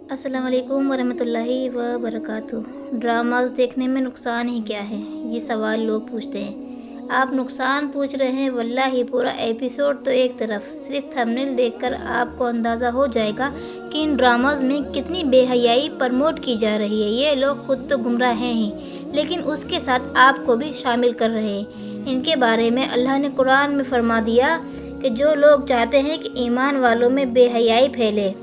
अस्सलाम वालेकुम वरहमतुल्लाहि वबरकातुह। ड्रामास देखने में नुकसान ही क्या है, ये सवाल लोग पूछते हैं। आप नुकसान पूछ रहे हैं, वल्लाही पूरा एपिसोड तो एक तरफ, सिर्फ थंबनेल देखकर आपको अंदाज़ा हो जाएगा कि इन ड्रामास में कितनी बेहयाई प्रमोट की जा रही है। ये लोग खुद तो गुमराह हैं ही, लेकिन उसके साथ आपको भी शामिल कर रहे हैं। इनके बारे में अल्लाह ने कुरान में फरमा दिया कि जो लोग चाहते हैं कि ईमान वालों में बेहयाई फैले,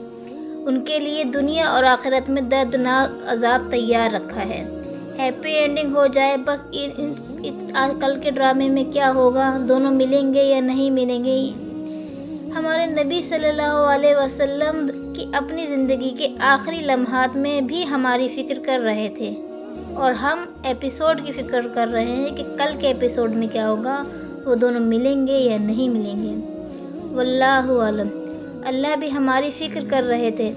उनके लिए दुनिया और आखिरत में दर्दनाक अजाब तैयार रखा है। हैप्पी एंडिंग हो जाए बस। कल के ड्रामे में क्या होगा, दोनों मिलेंगे या नहीं मिलेंगे। हमारे नबी सल्लल्लाहु अलैहि वसल्लम की अपनी ज़िंदगी के आखिरी लम्हात में भी हमारी फ़िक्र कर रहे थे, और हम एपिसोड की फ़िक्र कर रहे हैं कि कल के एपिसोड में क्या होगा, वो दोनों मिलेंगे या नहीं मिलेंगे। वल्लाहु आलम। अल्लाह भी हमारी फ़िक्र कर रहे थे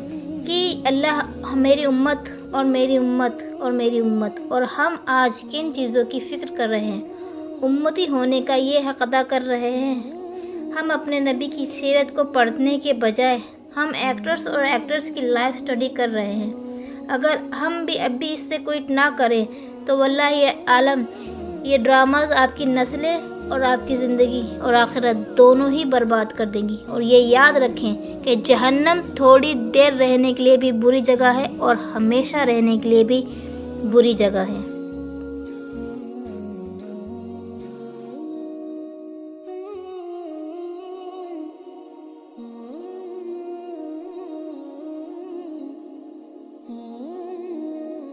कि अल्लाह मेरी उम्मत और मेरी उम्मत और मेरी उम्मत, और हम आज किन चीज़ों की फ़िक्र कर रहे हैं। उम्मती होने का ये हक़ अदा कर रहे हैं। हम अपने नबी की सीरत को पढ़ने के बजाय हम एक्टर्स और एक्ट्रेस की लाइफ स्टडी कर रहे हैं। अगर हम भी अब भी इससे क्विट ना करें तो वल्लाही आलम ये ड्रामास आपकी नस्लें और आपकी ज़िंदगी और आखिरत दोनों ही बर्बाद कर देंगी। और ये याद रखें कि जहन्नम थोड़ी देर रहने के लिए भी बुरी जगह है और हमेशा रहने के लिए भी बुरी जगह है।